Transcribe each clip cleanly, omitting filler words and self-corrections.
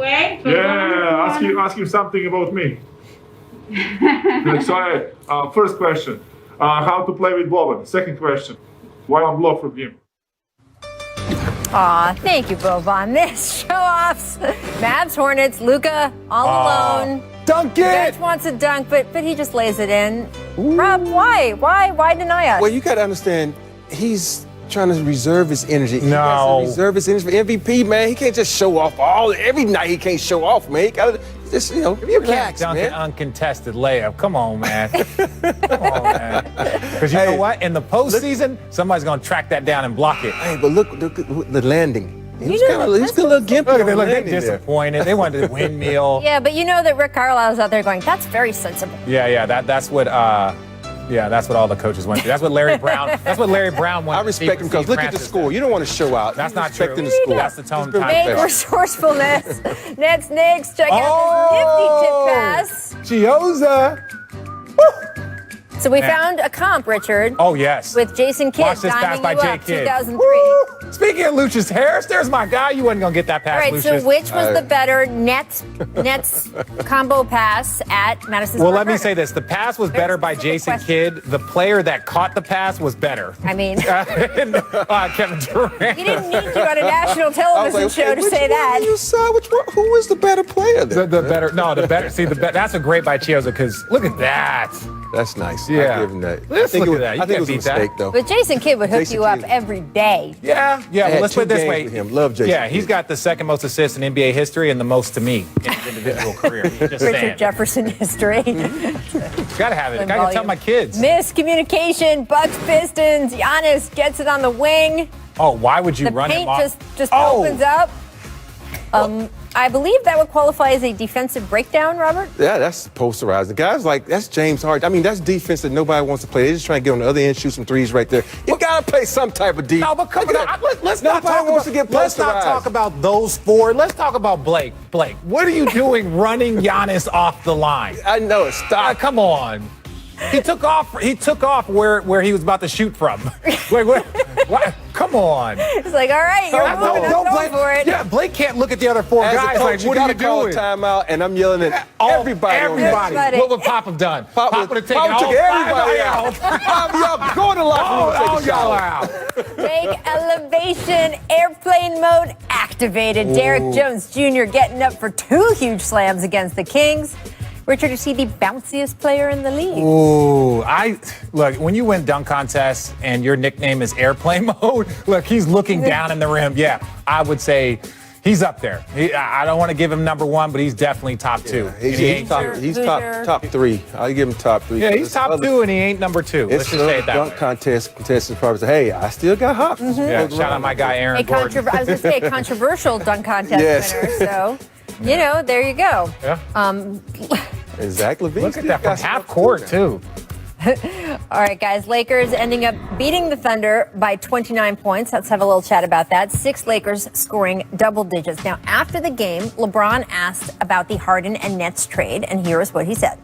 way. So ask him something about me. So, first question, how to play with Boban. Second question, why unblock from him? Aw, thank you, Boban. This show-offs. Mavs, Hornets, Luka all alone. Dunk it! Dutch wants a dunk, but he just lays it in. Rob, why? Why deny us? Well, you got to understand, he's trying to reserve his energy. He No. has to reserve his energy for MVP, man. He can't just show off every night. He can't show off, man. He got to just, You relax, can't dunk man. an uncontested layup. Come on, man. Come on, man. Because you know what? In the postseason, somebody's going to track that down and block it. Hey, but look at the landing. He's You got know, a little gimpy. Look, on the they're landing there. disappointed. They wanted the windmill. Yeah, but you know that Rick Carlisle's out there going, that's very sensible. Yeah, that's what all the coaches went through. That's what Larry Brown. That's what Larry Brown wanted. I respect him because look at the score. You don't want to show out. That's You're not respecting true. the score. That's the tone. Big resourcefulness. Next, check out this nifty tip pass. Chioza. So we found a comp, Richard, Oh yes. with Jason Kidd Watch this pass diming by you Jay up, Kidd. 2003. Woo! Speaking of Lucius Harris, there's my guy. You wasn't gonna get that pass, All right, Lucius. so which was the better Nets combo pass at Madison Well, Square let me Garden? say this: the pass was better by specific Jason question. Kidd. The player that caught the pass was better. I mean, Kevin Durant. he didn't need you on a national television show to say that. You saw which one? Who was the better player there? The better. See, that's a great by Chioza because look at that. That's nice. Yeah. I give him that. Let's look at that. You I think it can't was a beat that. mistake, though. But Jason Kidd would hook Jason you up Kidd. every day. Yeah. Well, had let's put it 2 this games way. with him. Love Jason Yeah, Kidd. he's got the second most assists in NBA history and the most to me in his individual career. Just Richard saying. Jefferson history. Gotta have it. Gotta tell my kids. Miscommunication, Bucks Pistons. Giannis gets it on the wing. Oh, why would you The run him paint off? just Oh. opens up. I believe that would qualify as a defensive breakdown, Robert. Yeah, that's posterizing. Guys like, that's James Harden. I mean, that's defense that nobody wants to play. They're just trying to get on the other end, shoot some threes right there. You got to play some type of defense. No, but come on. Let's not Nobody talk wants about, to get let's not posterized. talk about those four. Let's talk about Blake. Blake, what are you doing running Giannis off the line? I know it. Stop. Come on. He took off where he was about to shoot from. Wait, what? Come on. It's like, all right, you're moving, I'm going for it. Yeah, Blake can't look at the other four As a guys coach, like, what are you gotta call a doing? timeout, and I'm yelling at everybody. on that Everybody. team. What would Pop have done? Pop would have taken Pop all took everybody five out. Five of y'all go in the locker room and All take a y'all shower. out. Big elevation, airplane mode activated. Derek Jones Jr. getting up for 2 huge slams against the Kings. Richard, is he the bounciest player in the league? Ooh, look, when you win dunk contests and your nickname is airplane mode, look, he's looking down in the rim. Yeah, I would say he's up there. I don't want to give him number 1, but he's definitely top 2. Yeah, he's top 3. I'll give him top 3. Yeah, he's top 2 and he ain't number 2. Let's It's just say it that dunk way. contestants probably say, hey, I still got hops. Yeah, shout out my guy Aaron Gordon. I was going to say a controversial dunk contest Yes. winner. So, there you go. Yeah. And Zach LaVine. Look at that from half court, too. All right, guys. Lakers ending up beating the Thunder by 29 points. Let's have a little chat about that. 6 Lakers scoring double digits. Now, after the game, LeBron asked about the Harden and Nets trade, and here is what he said.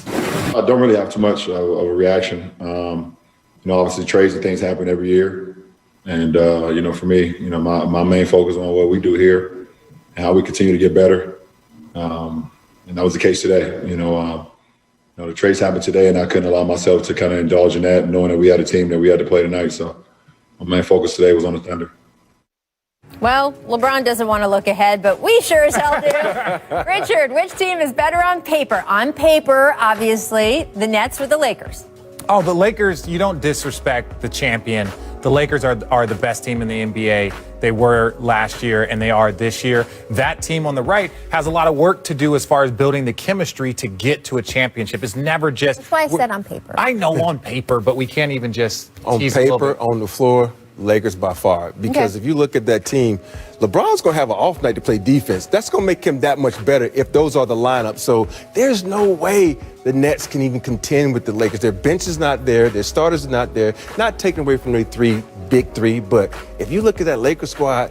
I don't really have too much of a reaction. Obviously trades and things happen every year. And, for me, my main focus on what we do here and how we continue to get better. And that was the case today. The trades happened today, and I couldn't allow myself to kind of indulge in that, knowing that we had a team that we had to play tonight. So my main focus today was on the Thunder. Well, LeBron doesn't want to look ahead, but we sure as hell do. Richard, which team is better on paper? On paper, obviously, the Nets or the Lakers? Oh, the Lakers, you don't disrespect the champion. The Lakers are the best team in the NBA. They were last year and they are this year. That team on the right has a lot of work to do as far as building the chemistry to get to a championship. It's never just... That's why I said on paper. I know on paper, but we can't even just On tease a little paper, bit. on the floor, Lakers by far. Because if you look at that team, LeBron's going to have an off night to play defense. That's going to make him that much better if those are the lineups. So there's no way the Nets can even contend with the Lakers. Their bench is not there. Their starters are not there. Not taken away from their big three. But if you look at that Lakers squad,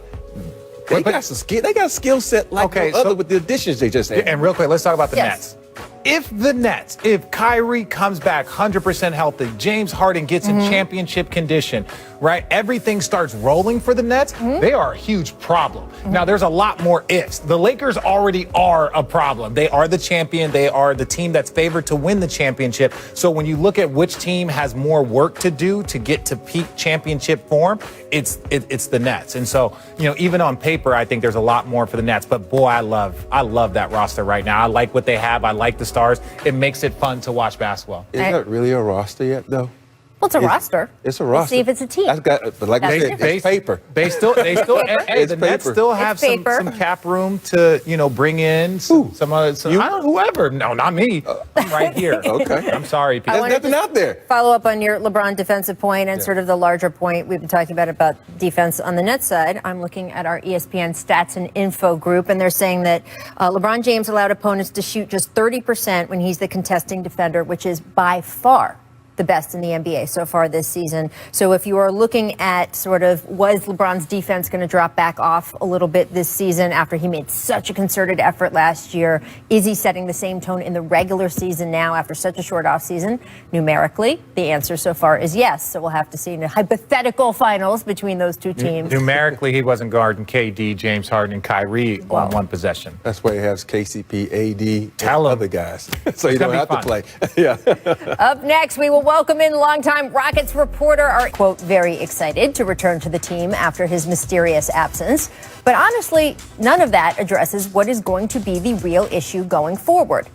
they got some skill. They got a skill set like Okay, no other so- with the additions they just had. And real quick, let's talk about the Yes. Nets. if the Nets, if Kyrie comes back 100% healthy, James Harden gets in championship condition, right? Everything starts rolling for the Nets. They are a huge problem. Now, there's a lot more ifs. The Lakers already are a problem. They are the champion. They are the team that's favored to win the championship. So when you look at which team has more work to do to get to peak championship form, it's the Nets. And so, even on paper, I think there's a lot more for the Nets. But boy, I love that roster right now. I like what they have. I like the stars. It makes it fun to watch basketball. Is that really a roster yet, though? Well, it's a roster. It's a We'll roster. see if it's a team. But like I said, it's paper. They still, hey, It's the Nets paper. still have some cap room to, bring in some I don't know, whoever. No, not me. I'm right here. Okay. I'm sorry. I There's wanted nothing to out there. Follow up on your LeBron defensive point and sort of the larger point we've been talking about defense on the Nets side. I'm looking at our ESPN stats and info group, and they're saying that LeBron James allowed opponents to shoot just 30% when he's the contesting defender, which is by far the best in the NBA so far this season. So if you are looking at sort of, was LeBron's defense going to drop back off a little bit this season after he made such a concerted effort last year? Is he setting the same tone in the regular season now after such a short offseason? Numerically, the answer so far is yes. So we'll have to see in the hypothetical finals between those two teams. Numerically, he wasn't guarding KD, James Harden, and Kyrie on one possession. That's why he has KCP, AD, Tell and him. other guys. So you don't gonna have be to fun. play. Yeah. Up next, we will welcome in longtime Rockets reporter, are, quote, very excited to return to the team after his mysterious absence. But honestly, none of that addresses what is going to be the real issue going forward.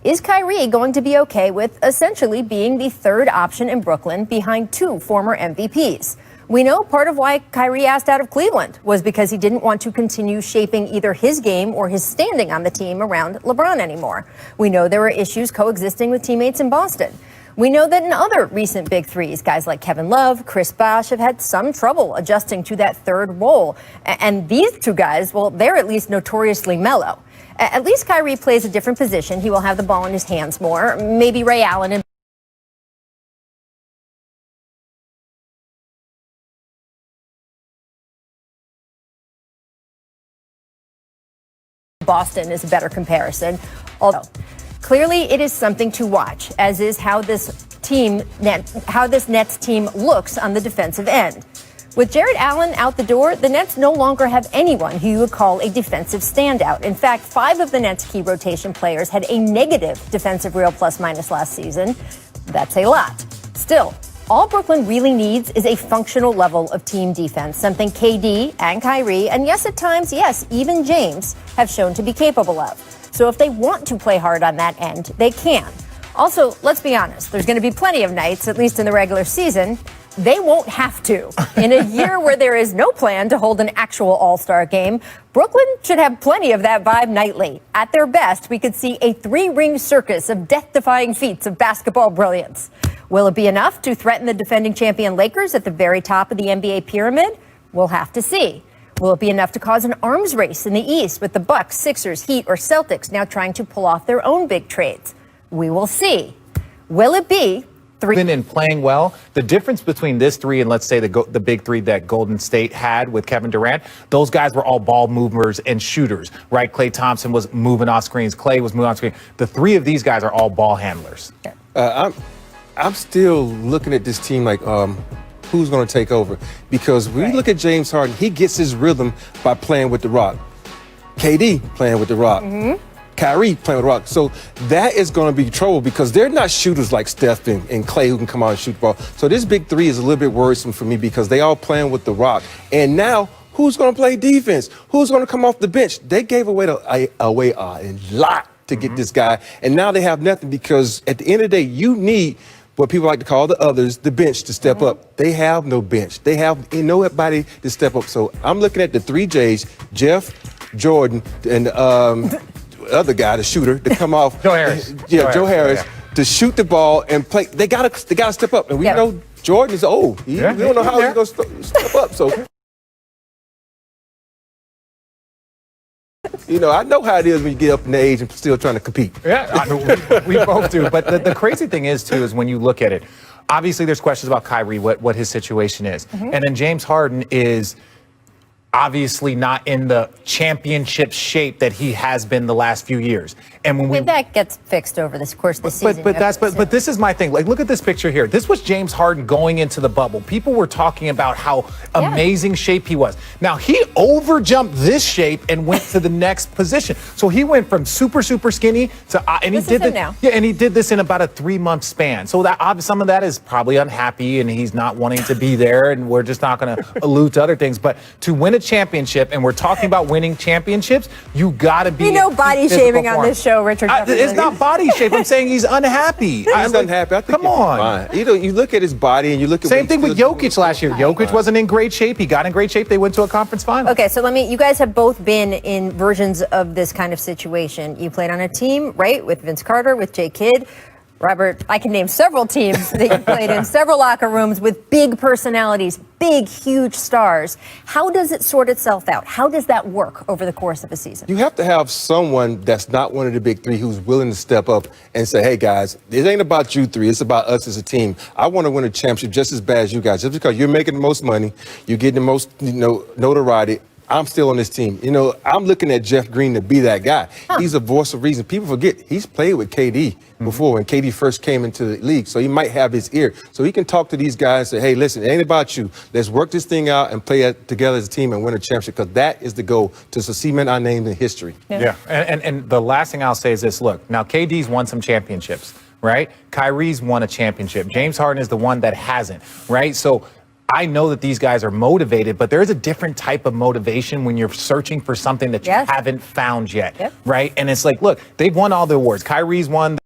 Is Kyrie going to be okay with essentially being the third option in Brooklyn behind two former MVPs? We know part of why Kyrie asked out of Cleveland was because he didn't want to continue shaping either his game or his standing on the team around LeBron anymore. We know there were issues coexisting with teammates in Boston. We know that in other recent big threes, guys like Kevin Love, Chris Bosh have had some trouble adjusting to that third role. And these two guys, well, they're at least notoriously mellow. At least Kyrie plays a different position. He will have the ball in his hands more. Maybe Ray Allen and Boston is a better comparison. Although clearly it is something to watch, as is how this Nets team looks on the defensive end. With Jared Allen out the door, the Nets no longer have anyone who you would call a defensive standout. In fact, 5 of the Nets' key rotation players had a negative defensive real plus-minus last season. That's a lot. Still, all Brooklyn really needs is a functional level of team defense, something KD and Kyrie, and yes, at times, yes, even James, have shown to be capable of. So if they want to play hard on that end, they can. Also, let's be honest, there's going to be plenty of nights, at least in the regular season, they won't have to. In a year where there is no plan to hold an actual all-star game, Brooklyn should have plenty of that vibe nightly. At their best, we could see a 3-ring circus of death-defying feats of basketball brilliance. Will it be enough to threaten the defending champion Lakers at the very top of the NBA pyramid? We'll have to see. Will it be enough to cause an arms race in the East with the Bucks, Sixers, Heat, or Celtics now trying to pull off their own big trades? We will see. Will it be and playing well? The difference between this three and let's say the big three that Golden State had with Kevin Durant, those guys were all ball movers and shooters, right? Klay Thompson was moving off screens. Klay was moving off screen. The three of these guys are all ball handlers. I'm still looking at this team like, who's going to take over? Because when you look at James Harden, he gets his rhythm by playing with the Rock. KD playing with the Rock. Kyrie playing with the Rock. So that is going to be trouble because they're not shooters like Steph and Klay who can come out and shoot the ball. So this big three is a little bit worrisome for me because they all playing with the Rock. And now, who's going to play defense? Who's going to come off the bench? They gave away a lot to get this guy. And now they have nothing because at the end of the day, you need what people like to call the others, the bench, to step up. They have no bench. They have nobody to step up. So I'm looking at the 3 J's, Jeff, Jordan, and other guy, the shooter, to come off. Joe Harris. Joe Harris, to shoot the ball and play. They gotta step up. And we know Jordan is old. We don't know how he's gonna step up. So, I know how it is when you get up in the age and still trying to compete. Yeah, we both do. But the crazy thing is, too, is when you look at it, obviously there's questions about Kyrie, what his situation is. And then James Harden is obviously not in the championship shape that he has been the last few years. And when Maybe that gets fixed over the course of the season. But this is my thing. Like, look at this picture here. This was James Harden going into the bubble. People were talking about how amazing shape he was. Now he overjumped this shape and went to the next position. So he went from super skinny to and This he is did him now. Yeah, and he did this in about a 3-month span. So that some of that is probably unhappy and he's not wanting to be there. And we're just not going to allude to other things. But to win a championship, and we're talking about winning championships, you got to be. Body shaming on this show, Richard. It's not body shape. I'm saying he's unhappy. He's unhappy. I think come on. Fine. You look at his body and you look at Same thing with Jokic last year. Jokic wasn't in great shape. He got in great shape. They went to a conference final. Okay, so you guys have both been in versions of this kind of situation. You played on a team, right, with Vince Carter, with Jay Kidd. Robert, I can name several teams that you played in, several locker rooms with big personalities, big, huge stars. How does it sort itself out? How does that work over the course of a season? You have to have someone that's not one of the big three who's willing to step up and say, hey, guys, it ain't about you three. It's about us as a team. I want to win a championship just as bad as you guys. Just because you're making the most money, you're getting the most notoriety, I'm still on this team. I'm looking at Jeff Green to be that guy. He's a voice of reason. People forget he's played with KD before when KD first came into the league. So he might have his ear. So he can talk to these guys and say, hey, listen, it ain't about you. Let's work this thing out and play together as a team and win a championship, because that is the goal, to cement our name in history. Yeah. And the last thing I'll say is this. Look, now KD's won some championships, right? Kyrie's won a championship. James Harden is the one that hasn't, right? So I know that these guys are motivated, but there's a different type of motivation when you're searching for something that you haven't found yet, right? And it's like, look, they've won all the awards. Kyrie's won